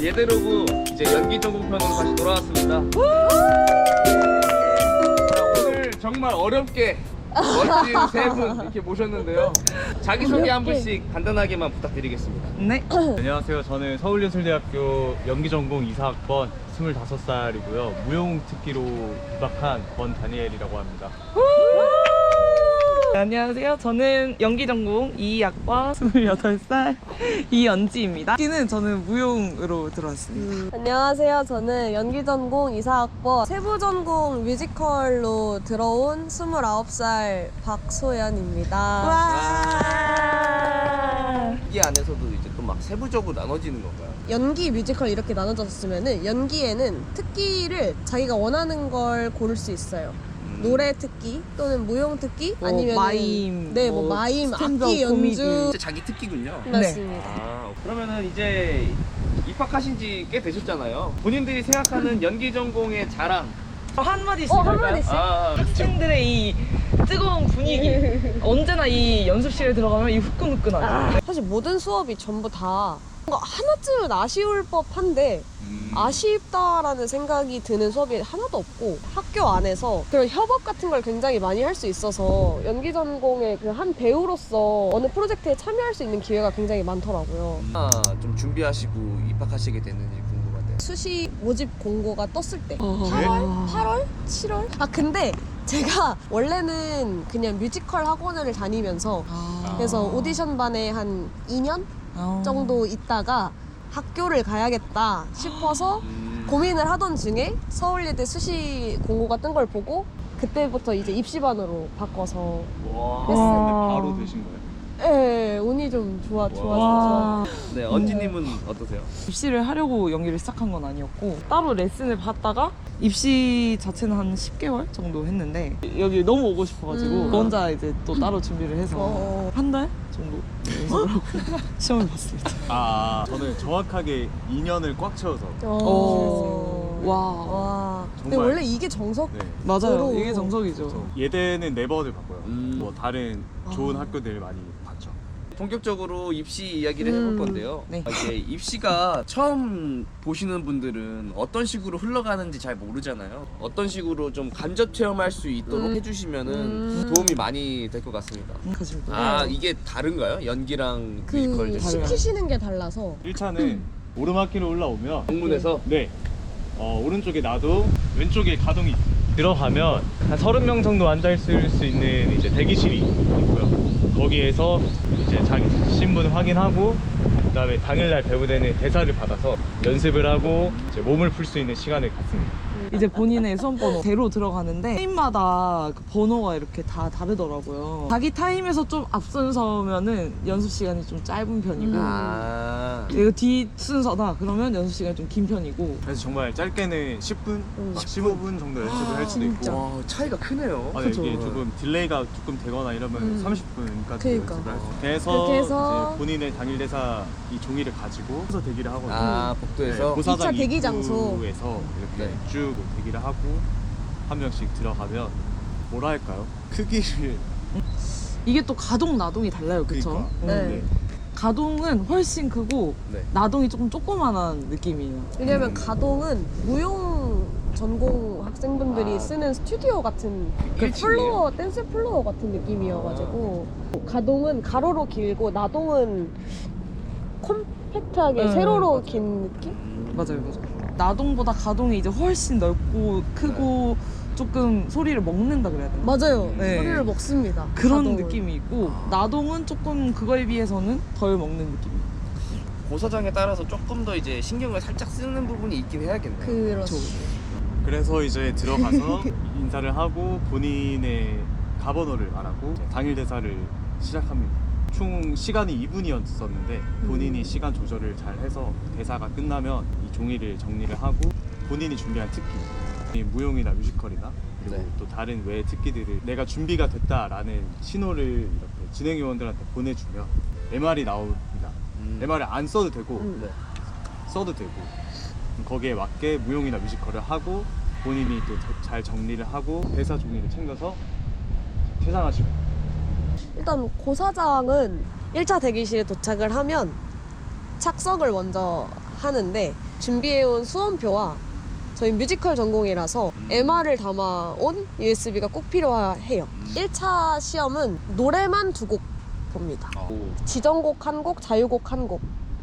예대로고 이제 연기 전공편으로 다시 돌아왔습니다. 자, 오늘 정말 어렵게 멋진 세 분 이렇게 모셨는데요. 자기소개 한 분씩 간단하게만 부탁드리겠습니다. 네. 안녕하세요. 저는 서울예술대학교 연기전공 2사학번 25살이고요. 무용특기로 입학한 권다니엘이라고 합니다. 안녕하세요. 저는 연기전공 2학번 28살 이연지입니다. 저는 무용으로 들어왔습니다. 안녕하세요. 저는 연기전공 2사학번 세부전공 뮤지컬로 들어온 29살 박소연입니다. 와. 이 안에서도 이제 또 막 세부적으로 나눠지는 건가요? 연기 뮤지컬 이렇게 나눠졌으면은 연기에는 특기를 자기가 원하는 걸 고를 수 있어요. 노래 특기 또는 무용 특기 아니면 마임, 네, 뭐 마임, 스탠드업 악기 코미디. 연주 진짜 자기 특기군요. 맞습니다. 아, 그러면은 이제 입학하신 지 꽤 되셨잖아요. 본인들이 생각하는 연기 전공의 자랑. 한마디씩 한 할까요? 마디씩? 학생들의 이 뜨거운 분위기. 언제나 이 연습실에 들어가면 이 후끈후끈하죠. 사실 모든 수업이 전부 다 뭔가 하나쯤은 아쉬울 법한데 아쉽다라는 생각이 드는 수업이 하나도 없고 학교 안에서 그런 협업 같은 걸 굉장히 많이 할 수 있어서 연기 전공의 그 한 배우로서 어느 프로젝트에 참여할 수 있는 기회가 굉장히 많더라고요. 좀 준비하시고 입학하시게 됐는지 궁금한데요. 수시 모집 공고가 떴을 때 어. 8월? 7월? 아 근데 제가 원래는 그냥 뮤지컬 학원을 다니면서 그래서 오디션 반에 한 2년 정도 있다가 학교를 가야겠다 싶어서 고민을 하던 중에 서울예대 수시 공고가 뜬 걸 보고 그때부터 이제 입시반으로 바꿔서 와. 했어요. 바로 되신 거예요? 네, 운이 좀 좋았어요. 와. 네, 언지님은 어떠세요? 입시를 하려고 연기를 시작한 건 아니었고 따로 레슨을 받다가 입시 자체는 한 10개월 정도 했는데 여기 너무 오고 싶어가지고 혼자 이제 또 따로 준비를 해서 어. 한 달 정도 연습을 하고 시험을 봤습니다. 저는 정확하게 2년을 꽉 채워서 와. 와. 근데 정말. 원래 이게 정석? 네. 맞아요. 으로. 이게 정석이죠. 예대는 4번을 봤고요. 음. 뭐 다른 좋은 학교들 많이 봤죠. 본격적으로 입시 이야기를 해볼 건데요. 네. 이제 입시가 처음 보시는 분들은 어떤 식으로 흘러가는지 잘 모르잖아요. 어떤 식으로 좀 간접 체험할 수 있도록 해주시면은 도움이 많이 될 것 같습니다. 가십니다. 아, 이게 다른가요? 연기랑 그 뮤지컬 시키시는 게 달라서 1차는 오르막길을 올라오면 정문에서 네. 오른쪽에 나도 왼쪽에 가동이 있어요. 들어가면 한 30명 정도 앉아있을 수 있는 이제 대기실이 있고요. 거기에서 이제 자기 신분 확인하고 그다음에 당일날 배부되는 대사를 받아서 연습을 하고 이제 몸을 풀 수 있는 시간을 갖습니다. 이제 본인의 수험 번호대로 들어가는데 타임마다 그 번호가 이렇게 다 다르더라고요. 자기 타임에서 좀 앞선 서면은 연습 시간이 좀 짧은 편이고 아, 이거 뒷 순서다 그러면 연습 시간이 좀 긴 편이고 그래서 정말 짧게는 10분, 막 15분 정도 연습을 할 수도 있고 와, 차이가 크네요. 네, 이게 조금 딜레이가 조금 되거나 이러면 30분까지 그러니까. 연습을 할 수 있어요. 그래서 그렇게 해서 이제 본인의 당일 대사 이 종이를 가지고 서서 대기를 하거든요. 아, 복도에서 고사장 2차 대기 장소. 입구에서 이렇게 네. 쭉 대기를 하고 한 명씩 들어가면 뭐라 할까요? 크기를 이게 또 가동 나동이 달라요, 그쵸? 그러니까. 네. 가동은 훨씬 크고 네. 나동이 조금 조그만한 느낌이에요. 왜냐면 가동은 무용 전공 학생분들이 쓰는 스튜디오 같은 그 1층이에요? 플로어, 댄스 플로어 같은 느낌이어가지고 가동은 가로로 길고 나동은 컴팩트하게 세로로 긴 느낌? 맞아요. 나동보다 가동이 이제 훨씬 넓고 크고 조금 소리를 먹는다 그래야 되나? 맞아요. 네. 소리를 먹습니다. 그런 가동은. 느낌이 있고 나동은 조금 그거에 비해서는 덜 먹는 느낌이에요. 고사장에 따라서 조금 더 이제 신경을 살짝 쓰는 부분이 있긴 해야겠네요. 그렇죠. 그래서 이제 들어가서 인사를 하고 본인의 가번호를 말하고 당일 대사를 시작합니다. 총 시간이 2분이었었는데 본인이 시간 조절을 잘 해서 대사가 끝나면 이 종이를 정리를 하고 본인이 준비한 특기 이 무용이나 뮤지컬이나 그리고 네. 또 다른 외 특기들을 내가 준비가 됐다라는 신호를 이렇게 진행요원들한테 보내주면 MR이 나옵니다. MR을 안 써도 되고 네. 써도 되고 거기에 맞게 무용이나 뮤지컬을 하고 본인이 또 잘 정리를 하고 대사 종이를 챙겨서 퇴장하시고 일단 고사장은 1차 대기실에 도착을 하면 착석을 먼저 하는데 준비해온 수험표와 저희 뮤지컬 전공이라서 MR을 담아온 USB가 꼭 필요해요. 1차 시험은 노래만 2곡 봅니다. 지정곡 1곡, 자유곡 1곡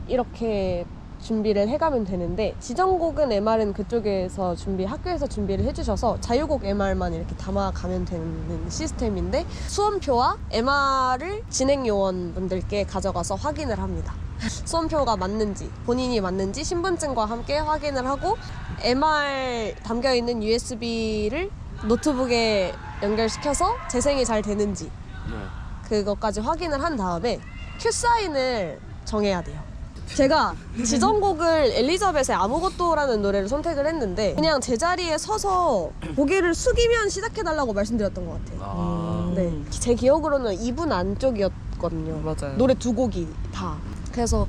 이렇게 준비를 해가면 되는데, 지정곡은 MR은 그쪽에서 학교에서 준비를 해주셔서 자유곡 MR만 이렇게 담아가면 되는 시스템인데, 수험표와 MR을 진행요원분들께 가져가서 확인을 합니다. 수험표가 맞는지, 본인이 맞는지 신분증과 함께 확인을 하고, MR 담겨있는 USB를 노트북에 연결시켜서 재생이 잘 되는지 그것까지 확인을 한 다음에 큐사인을 정해야 돼요. 제가 지정곡을 엘리자벳의 아무것도라는 노래를 선택을 했는데, 그냥 제자리에 서서 고개를 숙이면 시작해달라고 말씀드렸던 것 같아요. 네, 제 기억으로는 2분 안쪽이었거든요. 맞아요. 노래 2곡이 다. 그래서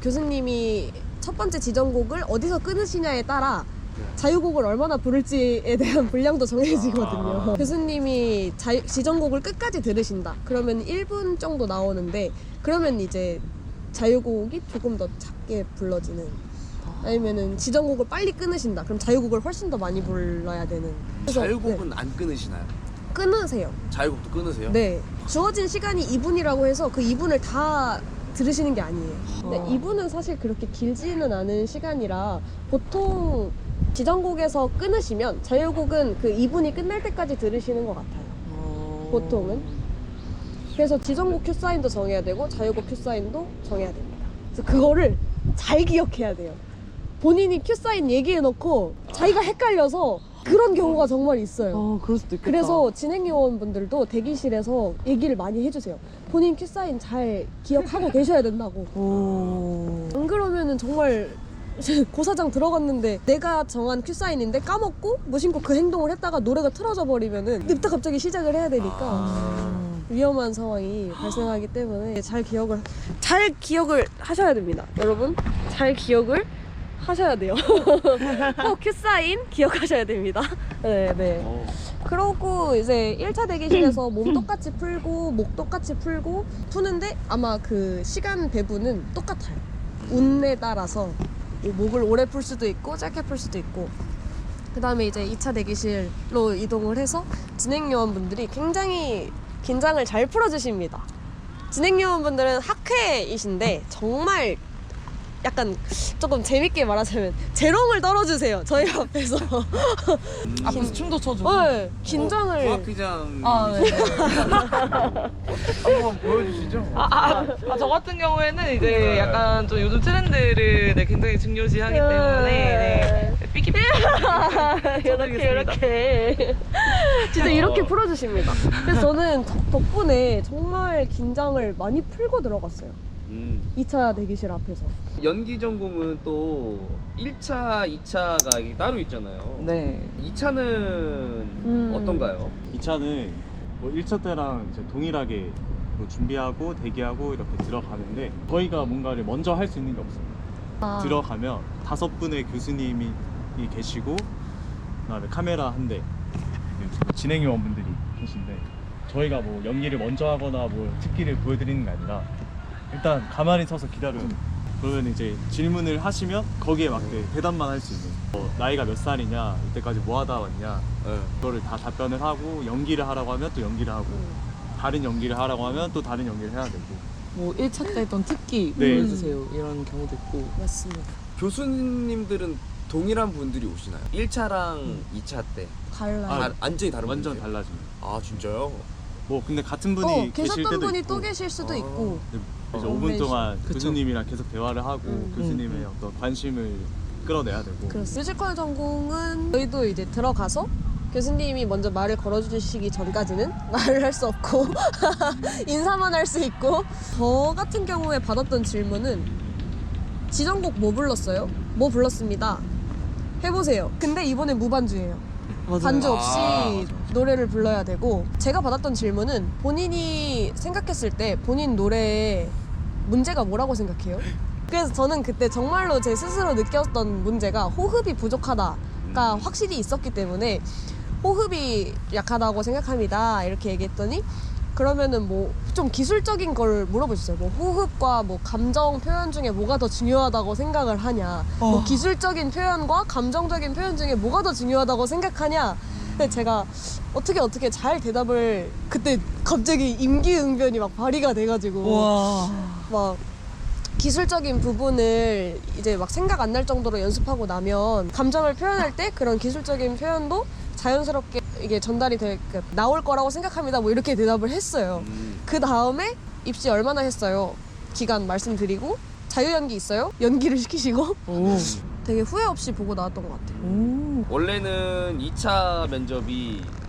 교수님이 첫 번째 지정곡을 어디서 끊으시냐에 따라 자유곡을 얼마나 부를지에 대한 분량도 정해지거든요. 교수님이 지정곡을 끝까지 들으신다. 그러면 1분 정도 나오는데, 그러면 이제 자유곡이 조금 더 작게 불러지는, 아니면은 지정곡을 빨리 끊으신다. 그럼 자유곡을 훨씬 더 많이 불러야 되는. 그래서 자유곡은 안 끊으시나요? 끊으세요. 자유곡도 끊으세요? 네. 주어진 시간이 2분이라고 해서 그 2분을 다 들으시는 게 아니에요. 근데 2분은 사실 그렇게 길지는 않은 시간이라, 보통 지정곡에서 끊으시면 자유곡은 그 2분이 끝날 때까지 들으시는 것 같아요. 보통은. 그래서 지정곡 큐사인도 정해야 되고 자유곡 큐사인도 정해야 됩니다. 그래서 그거를 잘 기억해야 돼요. 본인이 큐사인 얘기해놓고 자기가 헷갈려서 그런 경우가 정말 있어요. 그럴 수도 있겠다. 그래서 진행요원분들도 대기실에서 얘기를 많이 해주세요. 본인 큐사인 잘 기억하고 계셔야 된다고. 안 그러면은 정말 고사장 들어갔는데 내가 정한 큐사인인데 까먹고 무심코 그 행동을 했다가 노래가 틀어져 버리면은 냅다 갑자기 시작을 해야 되니까 위험한 상황이 발생하기 때문에 잘 기억을 하셔야 됩니다. 여러분, 잘 기억을 하셔야 돼요. 꼭 큐사인 기억하셔야 됩니다. 네. 그러고 이제 1차 대기실에서 몸 똑같이 풀고 목 똑같이 풀고 푸는데, 아마 그 시간 배분은 똑같아요. 운에 따라서 목을 오래 풀 수도 있고 짧게 풀 수도 있고. 그 다음에 이제 2차 대기실로 이동을 해서 진행요원분들이 굉장히 긴장을 잘 풀어주십니다. 진행요원분들은 학회이신데 정말 약간 조금 재밌게 말하자면 재롱을 떨어주세요. 저희 앞에서. 앞에서 춤도 춰주고. 네, 긴장을. 조합기장 네. 한번 보여주시죠. 저 같은 경우에는 이제 약간 좀 요즘 트렌드를 굉장히 중요시하기 때문에 삐끼삐끼 이렇게 진짜 이렇게 풀어주십니다. 그래서 저는 덕분에 정말 긴장을 많이 풀고 들어갔어요. 2차 대기실 앞에서. 연기 전공은 또 1차, 2차가 따로 있잖아요. 네. 2차는 어떤가요? 2차는 뭐 1차 때랑 이제 동일하게 뭐 준비하고 대기하고 이렇게 들어가는데, 저희가 뭔가를 먼저 할 수 있는 게 없습니다. 들어가면 5분의 교수님이 계시고, 그다음에 카메라 한 대, 진행요원분들이 계신데, 저희가 뭐 연기를 먼저 하거나 뭐 특기를 보여드리는 게 아니라 일단 가만히 서서 기다려요. 그러면 이제 질문을 하시면 거기에 맞게 대답만 할 수 있는, 나이가 몇 살이냐, 이때까지 뭐 하다 왔냐, 그거를 다 답변을 하고, 연기를 하라고 하면 또 연기를 하고, 다른 연기를 하라고 하면 또 다른 연기를 해야 되고. 뭐 1차 때 했던 특기 네. 보여주세요 이런 경우도 있고. 맞습니다. 교수님들은 동일한 분들이 오시나요? 1차랑 2차 때 달라요. 완전히 다른 완전 분이세요? 달라집니다. 아 진짜요? 뭐 근데 같은 분이 계실 계셨던 때도 분이 있고, 또 계실 수도 있고. 이제 5분 동안 그쵸. 교수님이랑 계속 대화를 하고 교수님의 어떤 관심을 끌어내야 되고. 그렇습니다. 뮤지컬 전공은 저희도 이제 들어가서 교수님이 먼저 말을 걸어주시기 전까지는 말을 할 수 없고 인사만 할 수 있고. 저 같은 경우에 받았던 질문은 지정곡 뭐 불렀어요? 뭐 불렀습니다. 해보세요. 근데 이번엔 무반주예요. 반주 없이 노래를 불러야 되고, 제가 받았던 질문은 본인이 생각했을 때 본인 노래에 문제가 뭐라고 생각해요? 그래서 저는 그때 정말로 제 스스로 느꼈던 문제가 호흡이 부족하다가 확실히 있었기 때문에 호흡이 약하다고 생각합니다. 이렇게 얘기했더니 그러면은 뭐 좀 기술적인 걸 물어보셨어요. 뭐 호흡과 뭐 감정 표현 중에 뭐가 더 중요하다고 생각을 하냐. 뭐 기술적인 표현과 감정적인 표현 중에 뭐가 더 중요하다고 생각하냐. 근데 제가 어떻게 잘 대답을 그때 갑자기 임기응변이 막 발휘가 돼가지고 와. 막 기술적인 부분을 이제 막 생각 안 날 정도로 연습하고 나면 감정을 표현할 때 그런 기술적인 표현도 자연스럽게 이게 전달이 나올 거라고 생각합니다. 뭐 이렇게 대답을 했어요. 그 다음에 입시 얼마나 했어요? 기간 말씀드리고 자유연기 있어요? 연기를 시키시고 오. 되게 후회 없이 보고 나왔던 것 같아요. 오. 원래는 2차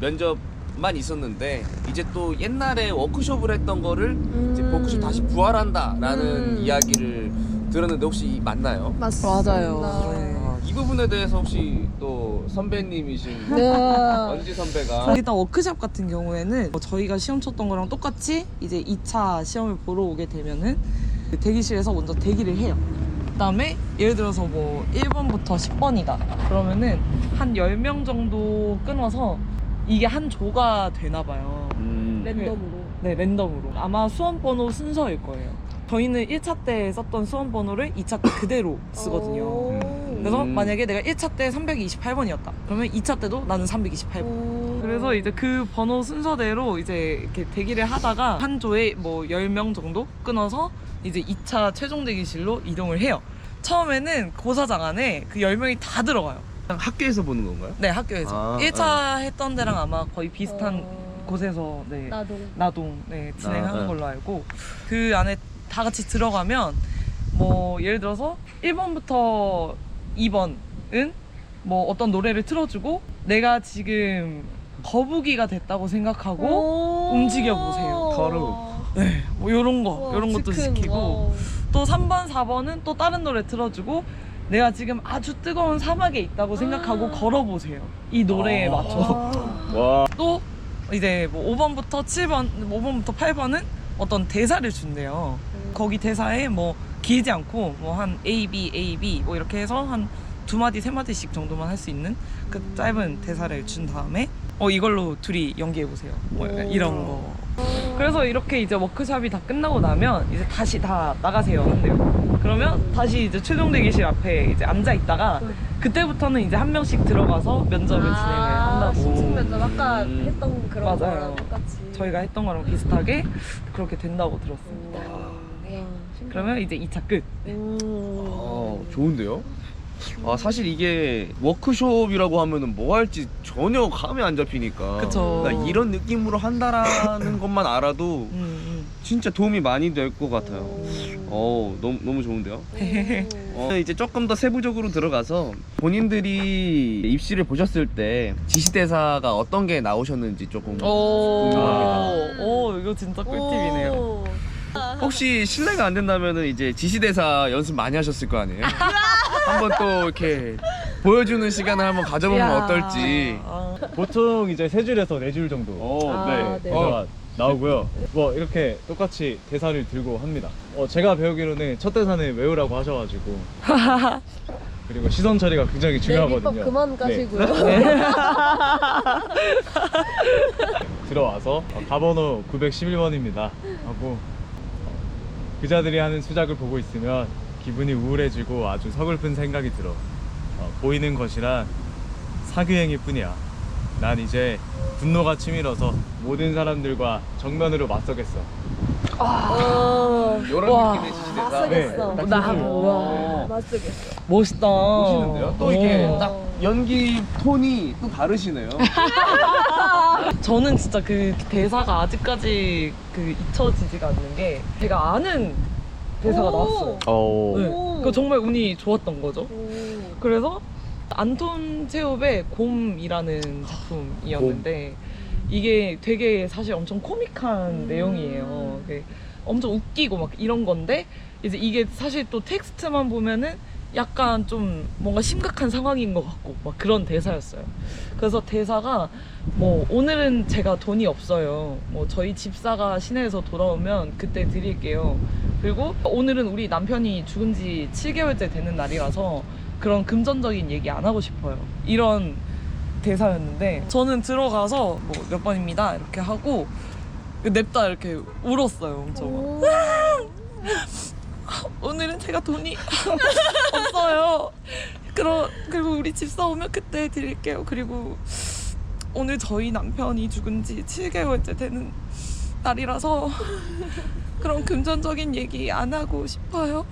면접만 있었는데 이제 또 옛날에 워크숍을 했던 거를 이제 워크숍 다시 부활한다라는 이야기를 들었는데 혹시 맞나요? 맞습니다. 맞아요. 네. 이 부분에 대해서 혹시 또 선배님이신 네. 언지 선배가 일단 워크숍 같은 경우에는 저희가 시험 쳤던 거랑 똑같이 이제 2차 시험을 보러 오게 되면은 그 대기실에서 먼저 대기를 해요. 그다음에 예를 들어서 뭐 1번부터 10번이다. 그러면은 한 10명 정도 끊어서 이게 한 조가 되나 봐요. 랜덤으로. 네, 랜덤으로. 아마 수험번호 순서일 거예요. 저희는 1차 때 썼던 수험번호를 2차 때 그대로 쓰거든요. 그래서 만약에 내가 1차 때 328번이었다. 그러면 2차 때도 나는 328번. 그래서 이제 그 번호 순서대로 이제 이렇게 대기를 하다가 한 조에 뭐 10명 정도 끊어서 이제 2차 최종 대기실로 이동을 해요. 처음에는 고사장 안에 그 10명이 다 들어가요. 학교에서 보는 건가요? 네, 학교에서. 아, 1차 했던 데랑 아마 거의 비슷한 곳에서 네, 나동 네, 진행하는 아, 걸로 알고 그 안에 다 같이 들어가면 뭐 예를 들어서 1번부터 2번은 뭐 어떤 노래를 틀어주고 내가 지금 거북이가 됐다고 생각하고 움직여 보세요. 걸음. 네, 뭐 요런 것도 시키고 또 3번, 4번은 또 다른 노래 틀어주고 내가 지금 아주 뜨거운 사막에 있다고 생각하고 걸어보세요. 이 노래에 맞춰서. 와. 또 이제 뭐 5번부터 7번, 5번부터 8번은 어떤 대사를 준대요. 거기 대사에 뭐 길지 않고 뭐 한 A, B, A, B 뭐 이렇게 해서 한 2마디, 3마디씩 정도만 할 수 있는 그 짧은 대사를 준 다음에 이걸로 둘이 연기해보세요. 뭐 이런 거. 그래서 이렇게 이제 워크숍이 다 끝나고 나면 이제 다시 다 나가세요 한대요. 그러면 다시 이제 최종 대기실 앞에 이제 앉아 있다가 그때부터는 이제 한 명씩 들어가서 면접을 진행을 한다고. 신청 면접 아까 했던 그런 맞아요. 거랑 똑같이. 저희가 했던 거랑 비슷하게 그렇게 된다고 들었습니다. 그러면 이제 2차 끝. 좋은데요? 아 사실 이게 워크숍이라고 하면은 뭐 할지 전혀 감이 안 잡히니까. 그쵸. 그러니까 이런 느낌으로 한다라는 것만 알아도 진짜 도움이 많이 될 것 같아요. 너무 좋은데요? 이제 조금 더 세부적으로 들어가서 본인들이 입시를 보셨을 때 지시대사가 어떤 게 나오셨는지 조금 궁금합니다. 이거 진짜 꿀팁이네요. 혹시 실례가 안 된다면은 이제 지시대사 연습 많이 하셨을 거 아니에요? 한번 또 이렇게 보여주는 시간을 한번 가져보면 어떨지. 보통 이제 3줄에서 4줄 정도 네. 대사가 나오고요. 뭐 이렇게 똑같이 대사를 들고 합니다. 제가 배우기로는 첫 대사는 외우라고 하셔가지고 그리고 시선 처리가 굉장히 중요하거든요. 밑밥 그만 까시고요. 들어와서 가번호 911번입니다 하고 그자들이 하는 수작을 보고 있으면 기분이 우울해지고 아주 서글픈 생각이 들어. 보이는 것이란 사교행위 뿐이야. 난 이제 분노가 치밀어서 모든 사람들과 정면으로 맞서겠어. 이런 느낌의 지시대사. 맞서겠어. 맞서겠어. 멋있다. 보시는데요? 또 이게 딱 연기 톤이 또 다르시네요. 저는 진짜 그 대사가 아직까지 잊혀지지가 않는 게 제가 아는 대사가 나왔어요. 네. 그거 정말 운이 좋았던 거죠. 그래서 안톤 체홉의 곰이라는 작품이었는데 이게 되게 사실 엄청 코믹한 내용이에요. 엄청 웃기고 막 이런 건데 이제 이게 사실 또 텍스트만 보면은 약간 좀 뭔가 심각한 상황인 것 같고 막 그런 대사였어요. 그래서 대사가 뭐 오늘은 제가 돈이 없어요. 뭐 저희 집사가 시내에서 돌아오면 그때 드릴게요. 그리고 오늘은 우리 남편이 죽은 지 7개월째 되는 날이라서 그런 금전적인 얘기 안 하고 싶어요. 이런 대사였는데 저는 들어가서 뭐 몇 번입니다 이렇게 하고 냅다 이렇게 울었어요. 엄청. 오. 오늘은 제가 돈이 없어요. 그리고 우리 집 사오면 그때 드릴게요. 그리고 오늘 저희 남편이 죽은 지 7개월째 되는 날이라서 그런 금전적인 얘기 안 하고 싶어요.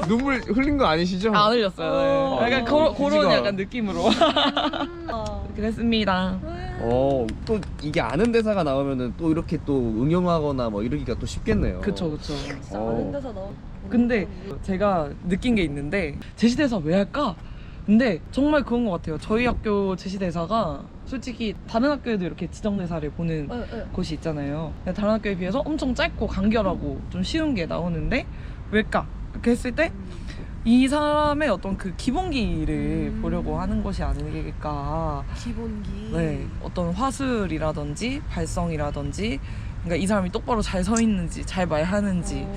눈물 흘린 거 아니시죠? 안 흘렸어요. 네. 약간 그런 휴지가. 약간 느낌으로 그랬습니다. 또 이게 아는 대사가 나오면은 또 이렇게 또 응용하거나 뭐 이러기가 또 쉽겠네요. 그쵸. 진짜 아는 데서 넣어. 근데 제가 느낀 게 있는데 제시대사 왜 할까? 근데 정말 그런 것 같아요. 저희 학교 제시대사가 솔직히 다른 학교에도 이렇게 지정대사를 보는 곳이 있잖아요. 근데 다른 학교에 비해서 엄청 짧고 간결하고 좀 쉬운 게 나오는데 왜일까? 이렇게 했을 때 이 사람의 어떤 그 기본기를 보려고 하는 것이 아닐까. 기본기. 네, 어떤 화술이라든지 발성이라든지 그러니까 이 사람이 똑바로 잘 서 있는지 잘 말하는지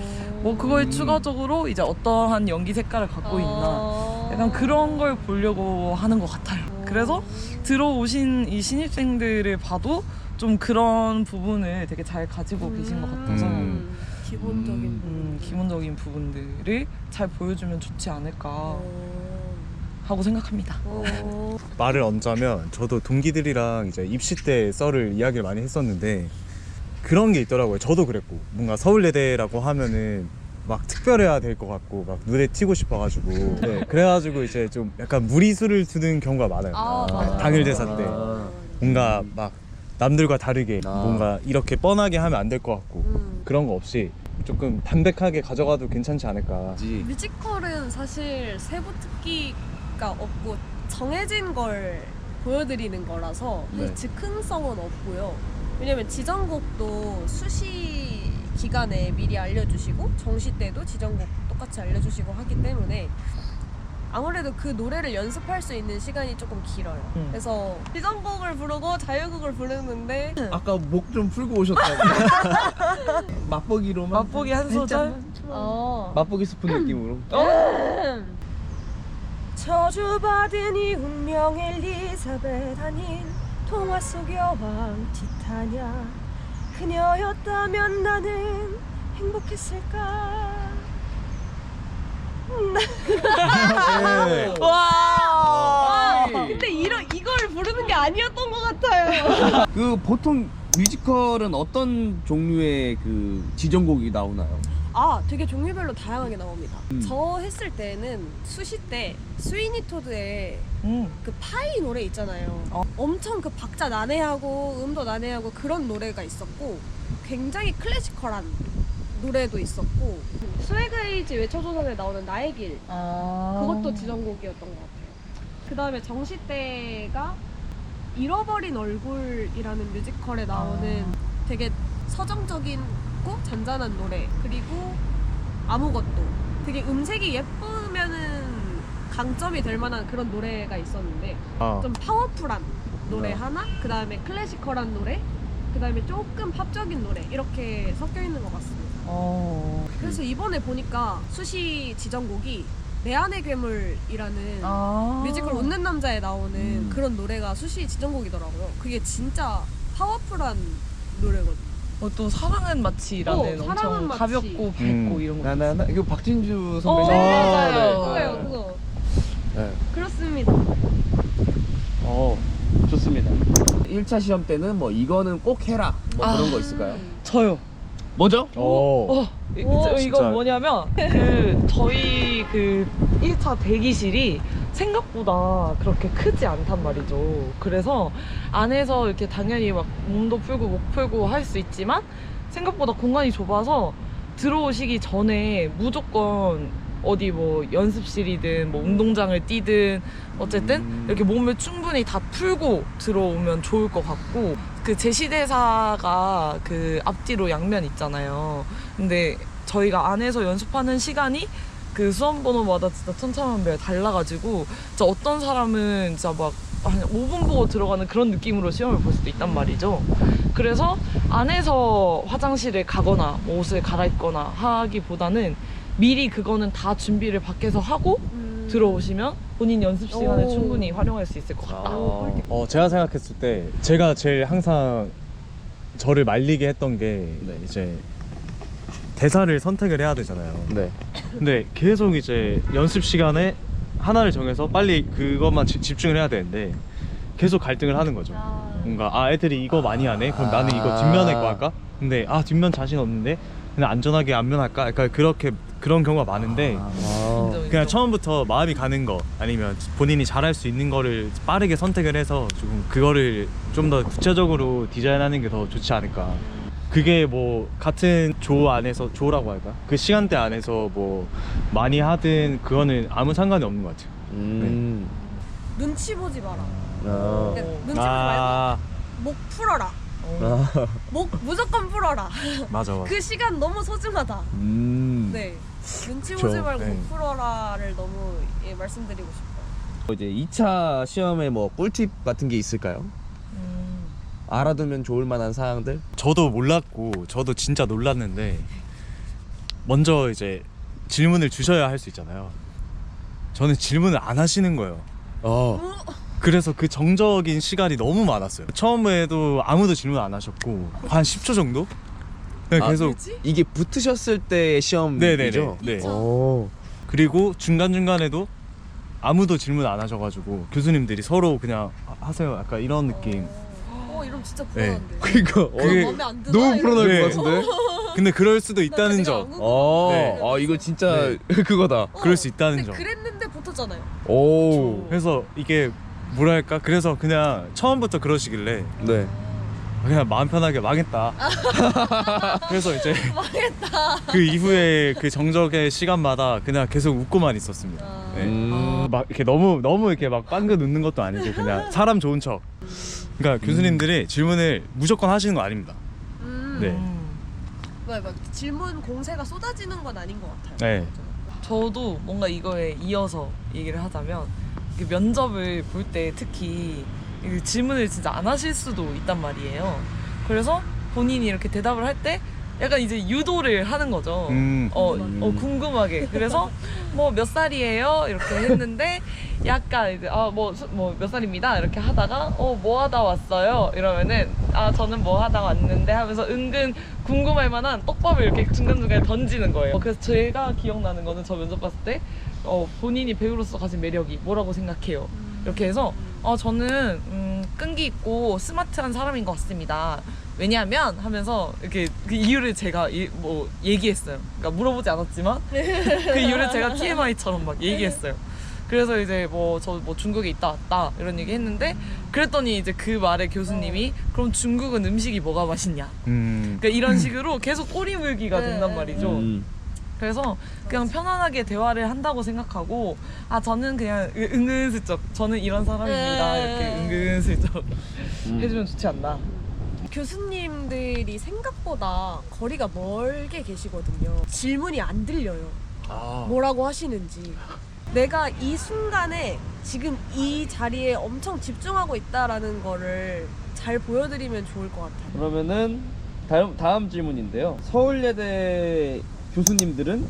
뭐 그거에 추가적으로 이제 어떠한 연기 색깔을 갖고 있나 약간 그런 걸 보려고 하는 것 같아요. 그래서 들어오신 이 신입생들을 봐도 좀 그런 부분을 되게 잘 가지고 계신 것 같아서 기본적인 부분. 기본적인 부분들을 잘 보여주면 좋지 않을까 하고 생각합니다. 말을 얹자면 저도 동기들이랑 이제 입시 때 썰을 이야기를 많이 했었는데 그런 게 있더라고요. 저도 그랬고 뭔가 서울예대라고 하면은 막 특별해야 될 것 같고 막 눈에 띄고 싶어가지고 네, 그래가지고 이제 좀 약간 무리수를 두는 경우가 많아요. 맞아요. 당일 대사 때 뭔가 막 남들과 다르게 뭔가 이렇게 뻔하게 하면 안 될 것 같고 그런 거 없이 조금 담백하게 가져가도 괜찮지 않을까. 뮤지컬은 사실 세부 특기가 없고 정해진 걸 보여드리는 거라서 네. 즉흥성은 없고요. 왜냐면 지정곡도 수시 기간에 미리 알려주시고 정시 때도 지정곡 똑같이 알려주시고 하기 때문에 아무래도 그 노래를 연습할 수 있는 시간이 조금 길어요. 그래서 지정곡을 부르고 자유곡을 부르는데 아까 목 좀 풀고 오셨다고. 맛보기로만. 맛보기 한 소절? 맛보기 스푼 느낌으로. 저주받은 이 운명 엘리자벳 아닌 통화 속 여왕 티타냐 그녀였다면 나는 행복했을까. 네. 와! 근데 이걸 부르는 게 아니었던 것 같아요. 그 보통 뮤지컬은 어떤 종류의 그 지정곡이 나오나요? 되게 종류별로 다양하게 나옵니다. 저 했을 때는 수시 때 스위니 토드의 그 파이 노래 있잖아요. 엄청 그 박자 난해하고 음도 난해하고 그런 노래가 있었고 굉장히 클래시컬한 노래도 있었고 스웨그에이지 외쳐조선에 나오는 나의 길 그것도 지정곡이었던 것 같아요. 그 다음에 정시 때가 잃어버린 얼굴이라는 뮤지컬에 나오는 되게 서정적이고 잔잔한 노래 그리고 아무것도 되게 음색이 예쁘면은 강점이 될 만한 그런 노래가 있었는데 좀 파워풀한 노래 하나 그 다음에 클래시컬한 노래 그 다음에 조금 팝적인 노래 이렇게 섞여 있는 것 같습니다. 그래서 이번에 보니까 수시 지정곡이 내 안의 괴물이라는 뮤지컬 웃는 남자에 나오는 그런 노래가 수시 지정곡이더라고요. 그게 진짜 파워풀한 노래거든요. 또 사랑은 마치라는 사랑은 엄청 마치. 가볍고 밝고 이런 거. 나나나 이거 박진주 선배님. 맞아요. 그거예요, 그거. 네. 그렇습니다. 좋습니다. 1차 시험 때는 뭐 이거는 꼭 해라 뭐 그런 거 있을까요? 저요. 뭐죠? 이거 진짜. 뭐냐면 저희 그 1차 대기실이 생각보다 그렇게 크지 않단 말이죠. 그래서 안에서 이렇게 당연히 막 몸도 풀고 목 풀고 할 수 있지만 생각보다 공간이 좁아서 들어오시기 전에 무조건 어디 뭐 연습실이든 뭐 운동장을 뛰든 어쨌든 이렇게 몸을 충분히 다 풀고 들어오면 좋을 것 같고 그 제시대사가 그 앞뒤로 양면 있잖아요. 근데 저희가 안에서 연습하는 시간이 그 수험번호마다 진짜 천차만별 달라가지고 진짜 어떤 사람은 진짜 막 한 5분 보고 들어가는 그런 느낌으로 시험을 볼 수도 있단 말이죠. 그래서 안에서 화장실을 가거나 뭐 옷을 갈아입거나 하기보다는 미리 그거는 다 준비를 밖에서 하고 들어오시면 본인 연습 시간을 오. 충분히 활용할 수 있을 것 같다. 제가 생각했을 때 제가 제일 항상 저를 말리게 했던 게 네. 이제 대사를 선택을 해야 되잖아요. 네. 근데 계속 이제 연습 시간에 하나를 정해서 빨리 그것만 집중을 해야 되는데 계속 갈등을 하는 거죠. 뭔가 애들이 이거 많이 하네? 그럼 나는 이거 뒷면에 거 할까? 근데 뒷면 자신 없는데 그냥 안전하게 앞면 할까? 약간 그런 경우가 많은데 그냥 처음부터 마음이 가는 거 아니면 본인이 잘할 수 있는 거를 빠르게 선택을 해서 조금 그거를 좀 더 구체적으로 디자인하는 게 더 좋지 않을까. 그게 뭐 같은 조 안에서 조라고 할까? 그 시간대 안에서 뭐 많이 하든 그거는 아무 상관이 없는 것 같아요. 눈치 보지 마라. 아. 그러니까 눈치 보지 말고 목 풀어라. 목 무조건 풀어라. 맞아. 그 시간 너무 소중하다. 네. 눈치 그쵸, 보지 말고 네. 목 풀어라를 너무 말씀드리고 싶어요. 이제 2차 시험에 뭐 꿀팁 같은 게 있을까요? 알아두면 좋을 만한 사항들? 저도 몰랐고 저도 진짜 놀랐는데 먼저 이제 질문을 주셔야 할 수 있잖아요. 저는 질문을 안 하시는 거예요. 그래서 그 정적인 시간이 너무 많았어요. 처음에도 아무도 질문 안 하셨고 한 10초 정도? 그냥 계속 이게 붙으셨을 때의 시험이죠? 네. 오. 그리고 중간중간에도 아무도 질문 안 하셔가지고 교수님들이 서로 그냥 하세요 약간 이런 느낌. 이러면 진짜 네. 불안한데. 그니까 그게 마음에 안 드나? 너무 불안할 네. 것 같은데? 근데 그럴 수도 있다는 점. 네. 이거 진짜 네. 그거다. 그럴 수 있다는 근데 점. 그랬는데 붙었잖아요. 오. 그래서 이게 뭐랄까 그래서 그냥 처음부터 그러시길래 네. 그냥 마음 편하게 망했다. 그래서 이제 망했다. 그 이후에 그 정적의 시간마다 그냥 계속 웃고만 있었습니다. 네. 막 이렇게 너무 이렇게 막 빵긋 웃는 것도 아니고 그냥 사람 좋은 척. 그러니까 교수님들이 질문을 무조건 하시는 거 아닙니다. 네. 막 질문 공세가 쏟아지는 건 아닌 것 같아요. 네. 저도 뭔가 이거에 이어서 얘기를 하자면 그 면접을 볼 때 특히 그 질문을 진짜 안 하실 수도 있단 말이에요. 그래서 본인이 이렇게 대답을 할 때 약간 이제 유도를 하는 거죠. 궁금하게. 그래서 뭐 몇 살이에요? 이렇게 했는데 약간 이제 뭐 몇 살입니다. 이렇게 하다가 뭐 하다 왔어요? 이러면은 저는 뭐 하다 왔는데 하면서 은근 궁금할 만한 떡밥을 이렇게 중간중간에 던지는 거예요. 그래서 제가 기억나는 거는 저 면접 봤을 때 본인이 배우로서 가진 매력이 뭐라고 생각해요? 이렇게 해서 저는 끈기 있고 스마트한 사람인 것 같습니다. 왜냐하면 하면서 이렇게 그 이유를 제가 얘기했어요. 그러니까 물어보지 않았지만 그 이유를 제가 TMI처럼 막 얘기했어요. 그래서 이제 저 중국에 있다 왔다 이런 얘기 했는데 그랬더니 이제 그 말에 교수님이 그럼 중국은 음식이 뭐가 맛있냐? 그러니까 이런 식으로 계속 꼬리 물기가 된단 말이죠. 그래서 그냥 편안하게 대화를 한다고 생각하고 저는 그냥 은근슬쩍 저는 이런 사람입니다 이렇게 은근슬쩍 해주면 좋지 않나. 교수님들이 생각보다 거리가 멀게 계시거든요. 질문이 안 들려요. 뭐라고 하시는지. 내가 이 순간에 지금 이 자리에 엄청 집중하고 있다라는 거를 잘 보여드리면 좋을 것 같아요. 그러면은 다음 질문인데요. 서울예대 교수님들은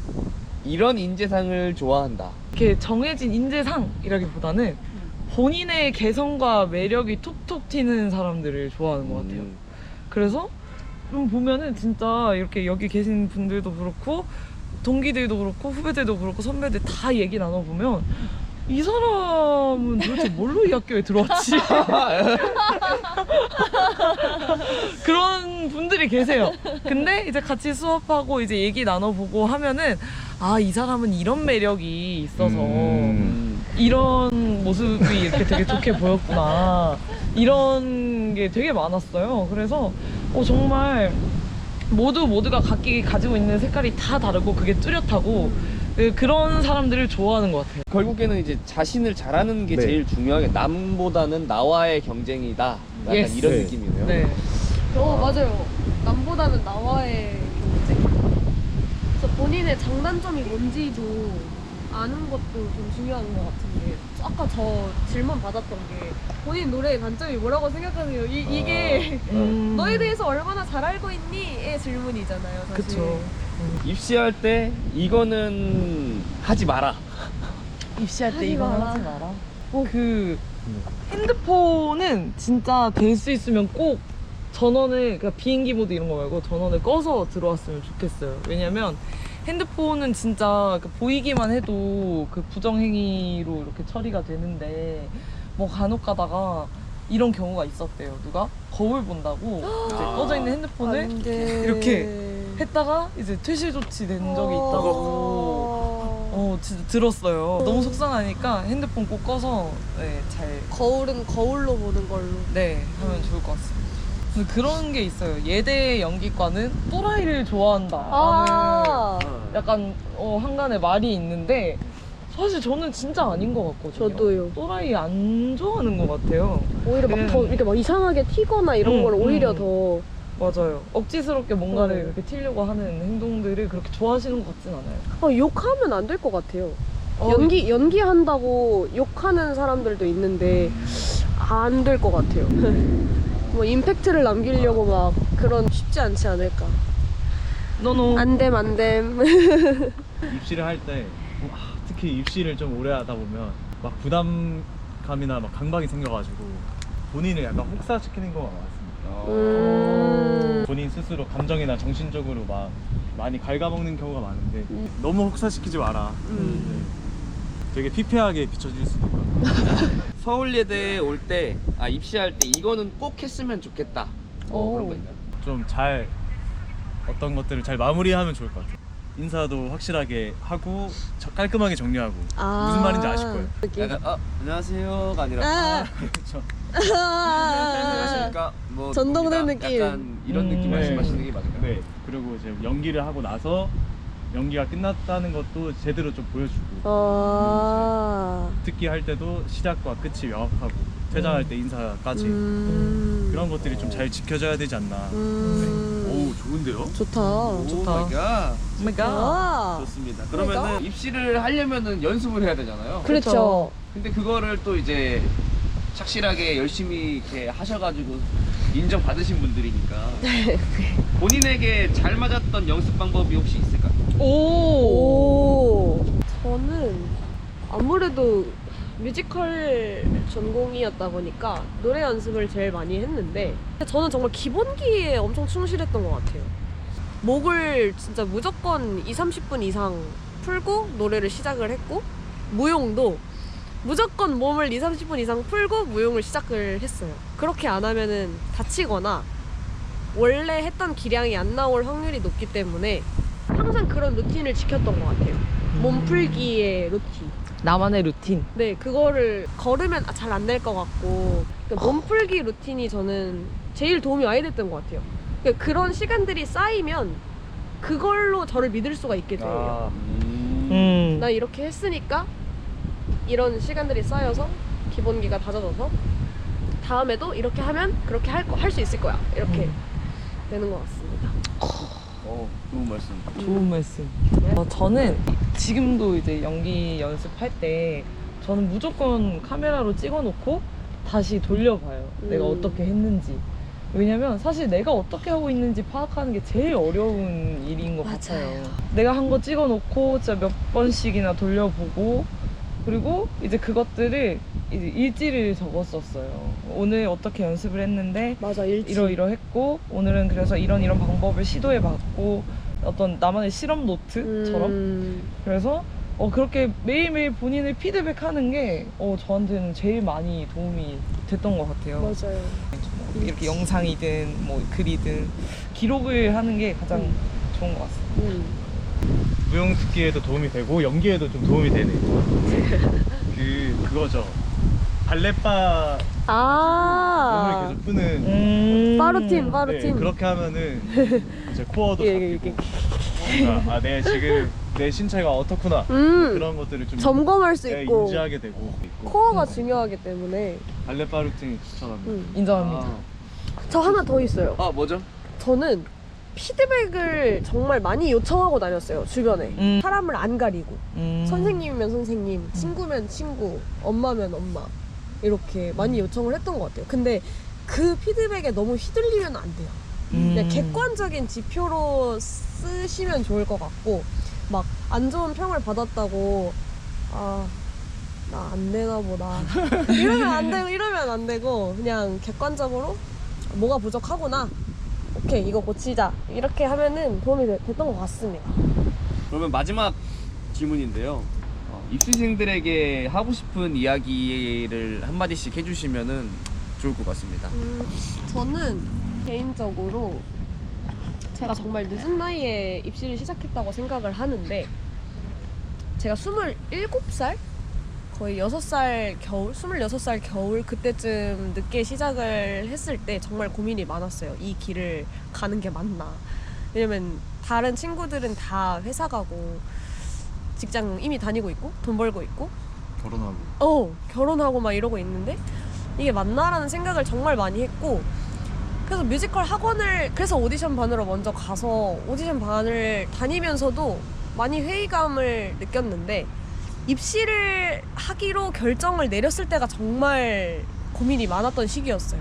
이런 인재상을 좋아한다. 이렇게 정해진 인재상이라기보다는 본인의 개성과 매력이 톡톡 튀는 사람들을 좋아하는 것 같아요. 그래서 좀 보면은 진짜 이렇게 여기 계신 분들도 그렇고 동기들도 그렇고 후배들도 그렇고 선배들 다 얘기 나눠보면 이 사람은 도대체 뭘로 이 학교에 들어왔지? 그런 분들이 계세요. 근데 이제 같이 수업하고 이제 얘기 나눠보고 하면은 이 사람은 이런 매력이 있어서 이런 모습이 이렇게 되게 좋게 보였구나. 이런 게 되게 많았어요. 그래서 정말 모두가 각기 가지고 있는 색깔이 다 다르고 그게 뚜렷하고 그런 사람들을 좋아하는 것 같아요. 결국에는 이제 자신을 잘하는 게 네. 제일 중요하게 남보다는 나와의 경쟁이다. 약간 Yes. 이런 네. 느낌이네요. 네. 맞아요. 남보다는 나와의 경쟁. 그래서 본인의 장단점이 뭔지도 아는 것도 좀 중요한 것 같은 게 아까 저 질문 받았던 게 본인 노래의 단점이 뭐라고 생각하세요? 이게 너에 대해서 얼마나 잘 알고 있니?의 질문이잖아요. 사실. 그쵸. 입시할 때 이거는 하지 마라. 입시할 때 하지 이건 마라. 하지 마라. 그 핸드폰은 진짜 될 수 있으면 꼭 전원을, 그러니까 비행기 모드 이런 거 말고 전원을 꺼서 들어왔으면 좋겠어요. 왜냐면 핸드폰은 진짜 보이기만 해도 그 부정행위로 이렇게 처리가 되는데 뭐 간혹 가다가 이런 경우가 있었대요. 누가 거울 본다고 이제 꺼져 있는 핸드폰을 안 돼. 이렇게 했다가 이제 퇴실 조치 된 적이 있다고 진짜 들었어요. 너무 속상하니까 핸드폰 꼭 꺼서 잘 거울은 거울로 보는 걸로. 하면 좋을 것 같습니다. 근데 그런 게 있어요. 예대 연기과는 또라이를 좋아한다 아, 라는 약간 한간의 말이 있는데 사실 저는 진짜 아닌 것 같거든요. 저도요. 또라이 안 좋아하는 것 같아요. 오히려 막 더 이렇게 막 이상하게 튀거나 이런 걸 오히려 더. 맞아요. 억지스럽게 뭔가를 이렇게 튀려고 하는 행동들을 그렇게 좋아하시는 것 같진 않아요. 욕하면 안 될 것 같아요. 연기한다고 욕하는 사람들도 있는데 안 될 것 같아요. 뭐 임팩트를 남기려고 막 그런 쉽지 않지 않을까. 너너 안됨. 입시를 할 때 특히 입시를 좀 오래 하다 보면 막 부담감이나 막 강박이 생겨가지고 본인을 약간 혹사시키는 경우가 많습니다. 본인 스스로 감정이나 정신적으로 막 많이 갉아먹는 경우가 많은데 너무 혹사시키지 마라. 네. 되게 피폐하게 비춰질 수도 있거든요. 서울예대 올 때 입시할 때 이거는 꼭 했으면 좋겠다. 그런 거 있나요? 좀 잘 어떤 것들을 잘 마무리하면 좋을 것 같아요. 인사도 확실하게 하고 깔끔하게 정리하고 무슨 말인지 아실 거예요. 약간 안녕하세요가 아니라 그렇죠. 안녕하십니까 뭐 전동된 누굽니다. 느낌. 약간 이런 느낌 말씀하시는 게 맞을까요? 네. 그리고 이제 연기를 하고 나서 연기가 끝났다는 것도 제대로 좀 보여주고 특기 할 때도 시작과 끝이 명확하고 퇴장할 때 인사까지 그런 것들이 좀 잘 지켜져야 되지 않나. 오 좋은데요? 좋다. 오 마이 갓. 좋습니다. 그러면은 입시를 하려면은 연습을 해야 되잖아요. 그렇죠. 근데 그거를 또 이제 착실하게 열심히 이렇게 하셔가지고 인정 받으신 분들이니까 본인에게 잘 맞았던 연습 방법이 혹시 있을까요? 오. 저는 아무래도 뮤지컬 전공이었다 보니까 노래 연습을 제일 많이 했는데 저는 정말 기본기에 엄청 충실했던 것 같아요. 목을 진짜 무조건 20-30분 이상 풀고 노래를 시작을 했고 무용도 무조건 몸을 20-30분 이상 풀고 무용을 시작을 했어요. 그렇게 안 하면은 다치거나 원래 했던 기량이 안 나올 확률이 높기 때문에 항상 그런 루틴을 지켰던 것 같아요. 몸풀기의 루틴. 나만의 루틴. 네, 그거를 걸으면 잘 안 될 것 같고 그러니까 몸풀기 루틴이 저는 제일 도움이 많이 됐던 것 같아요. 그러니까 그런 시간들이 쌓이면 그걸로 저를 믿을 수가 있게 돼요. 나 이렇게 했으니까 이런 시간들이 쌓여서 기본기가 다져져서 다음에도 이렇게 하면 그렇게 할 수 있을 거야. 이렇게 되는 것 같습니다. 좋은 말씀. 좋은 말씀. 저는 지금도 이제 연기 연습할 때 저는 무조건 카메라로 찍어놓고 다시 돌려봐요. 내가 어떻게 했는지. 왜냐면 사실 내가 어떻게 하고 있는지 파악하는 게 제일 어려운 일인 것 같아요. 내가 한 거 찍어놓고 진짜 몇 번씩이나 돌려보고 그리고 이제 그것들을 이제 일지를 적었었어요. 오늘 어떻게 연습을 했는데 맞아, 일지. 이러이러했고 오늘은 그래서 이런 방법을 시도해봤고 어떤 나만의 실험 노트처럼 그래서 그렇게 매일매일 본인을 피드백하는 게 저한테는 제일 많이 도움이 됐던 것 같아요. 맞아요. 이렇게 영상이든 뭐 글이든 기록을 하는 게 가장 좋은 것 같습니다. 무용 특기에도 도움이 되고 연기에도 좀 도움이 되네. 그거죠. 발레바 몸을 계속 푸는 빠루팀. 네, 그렇게 하면은 이제 코어도 잡히고 뭔가 지금 내 신체가 어떻구나 그런 것들을 좀 점검할 수 있고 인지하게 되고 코어가 중요하기 때문에 발레바 루틴 추천합니다. 인정합니다. 저 하나 더 있어요. 뭐죠? 저는 피드백을 정말 많이 요청하고 다녔어요. 주변에 사람을 안 가리고 선생님이면 선생님, 친구면 친구, 엄마면 엄마 이렇게 많이 요청을 했던 것 같아요. 근데 그 피드백에 너무 휘둘리면 안 돼요. 그냥 객관적인 지표로 쓰시면 좋을 것 같고 막 안 좋은 평을 받았다고 나 안 되나 보다. 이러면 안 되고 이러면 안 되고 그냥 객관적으로 뭐가 부족하구나. 오케이 이거 고치자. 이렇게 하면은 도움이 됐던 것 같습니다. 그러면 마지막 질문인데요. 입시생들에게 하고 싶은 이야기를 한마디씩 해주시면은 좋을 것 같습니다. 저는 개인적으로 제가 정말 늦은 나이에 입시를 시작했다고 생각을 하는데 제가 27살? 거의 6살 겨울? 26살 겨울 그때쯤 늦게 시작을 했을 때 정말 고민이 많았어요. 이 길을 가는 게 맞나. 왜냐면 다른 친구들은 다 회사 가고 직장 이미 다니고 있고 돈 벌고 있고 결혼하고 막 이러고 있는데 이게 맞나라는 생각을 정말 많이 했고 그래서 뮤지컬 학원을 그래서 오디션 반으로 먼저 가서 오디션 반을 다니면서도 많이 회의감을 느꼈는데 입시를 하기로 결정을 내렸을 때가 정말 고민이 많았던 시기였어요.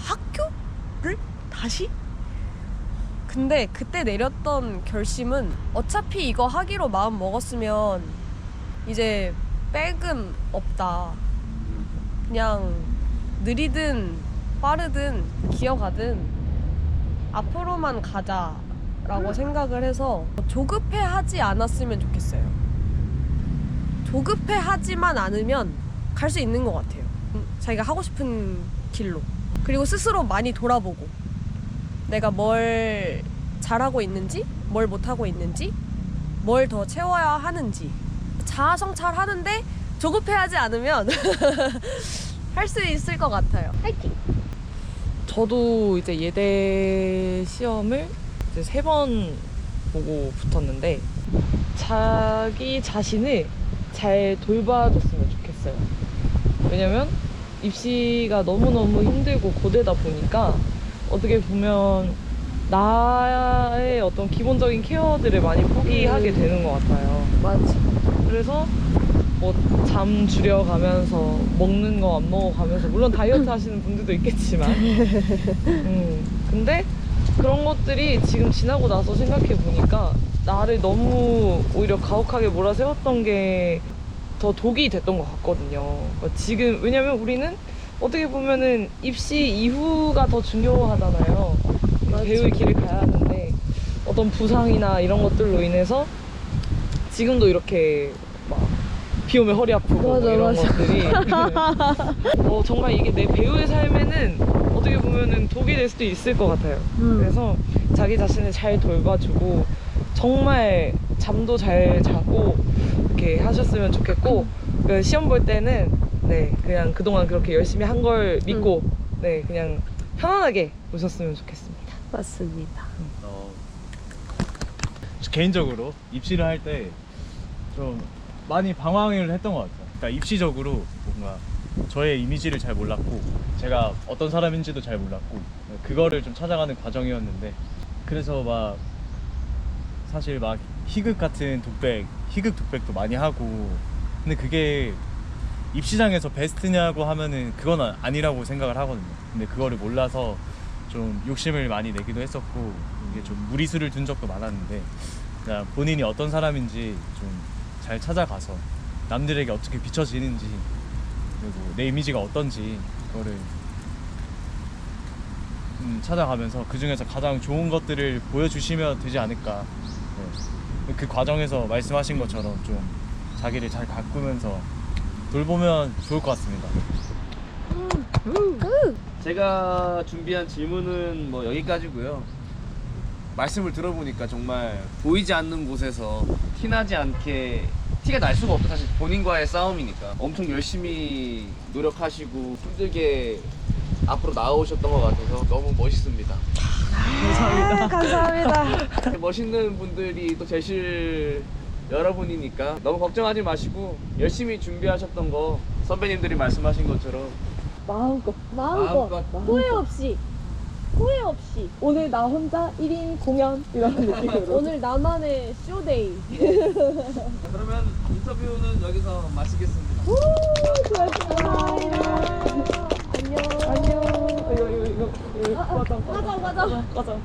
학교를 다시? 근데 그때 내렸던 결심은 어차피 이거 하기로 마음 먹었으면 이제 백은 없다. 그냥 느리든 빠르든 기어가든 앞으로만 가자라고 생각을 해서 조급해하지 않았으면 좋겠어요. 조급해하지만 않으면 갈 수 있는 것 같아요. 자기가 하고 싶은 길로. 그리고 스스로 많이 돌아보고 내가 뭘 잘하고 있는지, 뭘 못하고 있는지, 뭘 더 채워야 하는지 자아성찰하는데 조급해하지 않으면 할 수 있을 것 같아요. 화이팅! 저도 이제 예대 시험을 이제 3번 보고 붙었는데 자기 자신을 잘 돌봐줬으면 좋겠어요. 왜냐면 입시가 너무너무 힘들고 고되다 보니까 어떻게 보면 나의 어떤 기본적인 케어들을 많이 포기하게 되는 것 같아요. 맞아. 그래서 뭐 잠 줄여가면서 먹는 거 안 먹어가면서 물론 다이어트 하시는 분들도 있겠지만 근데 그런 것들이 지금 지나고 나서 생각해 보니까 나를 너무 오히려 가혹하게 몰아세웠던 게 더 독이 됐던 것 같거든요. 그러니까 지금 왜냐면 우리는 어떻게 보면은 입시 이후가 더 중요하잖아요. 배우의 길을 가야 하는데 어떤 부상이나 이런 것들로 인해서 지금도 이렇게 막 비 오면 허리 아프고 맞아, 이런 맞아. 것들이 정말 이게 내 배우의 삶에는 어떻게 보면은 독이 될 수도 있을 것 같아요. 그래서 자기 자신을 잘 돌봐주고 정말 잠도 잘 자고 이렇게 하셨으면 좋겠고 시험 볼 때는 네 그냥 그동안 그렇게 열심히 한 걸 믿고 네 그냥 편안하게 보셨으면 좋겠습니다. 맞습니다. 개인적으로 입시를 할 때 좀 많이 방황을 했던 것 같아요. 그러니까 입시적으로 뭔가 저의 이미지를 잘 몰랐고 제가 어떤 사람인지도 잘 몰랐고 그거를 좀 찾아가는 과정이었는데 그래서 막 사실 막 희극 같은 희극 독백도 많이 하고 근데 그게 입시장에서 베스트냐고 하면은 그건 아니라고 생각을 하거든요. 근데 그거를 몰라서 좀 욕심을 많이 내기도 했었고 이게 좀 무리수를 둔 적도 많았는데 그냥 본인이 어떤 사람인지 좀 잘 찾아가서 남들에게 어떻게 비춰지는지 그리고 내 이미지가 어떤지 그거를 찾아가면서 그 중에서 가장 좋은 것들을 보여주시면 되지 않을까. 네. 그 과정에서 말씀하신 것처럼 좀 자기를 잘 가꾸면서 돌보면 좋을 것 같습니다. 제가 준비한 질문은 뭐 여기까지고요. 말씀을 들어보니까 정말 보이지 않는 곳에서 티나지 않게 티가 날 수가 없죠. 사실 본인과의 싸움이니까 엄청 열심히 노력하시고 힘들게 앞으로 나아오셨던 것 같아서 너무 멋있습니다. 감사합니다. 감사합니다. 멋있는 분들이 또 계실 여러분이니까 너무 걱정하지 마시고 열심히 준비하셨던 거 선배님들이 말씀하신 것처럼 마음껏 후회 없이 오늘 나 혼자 1인 공연 이런 느낌으로 오늘 나만의 쇼데이. 그러면 인터뷰는 여기서 마치겠습니다. 안녕. 이거 과장 가자. 과장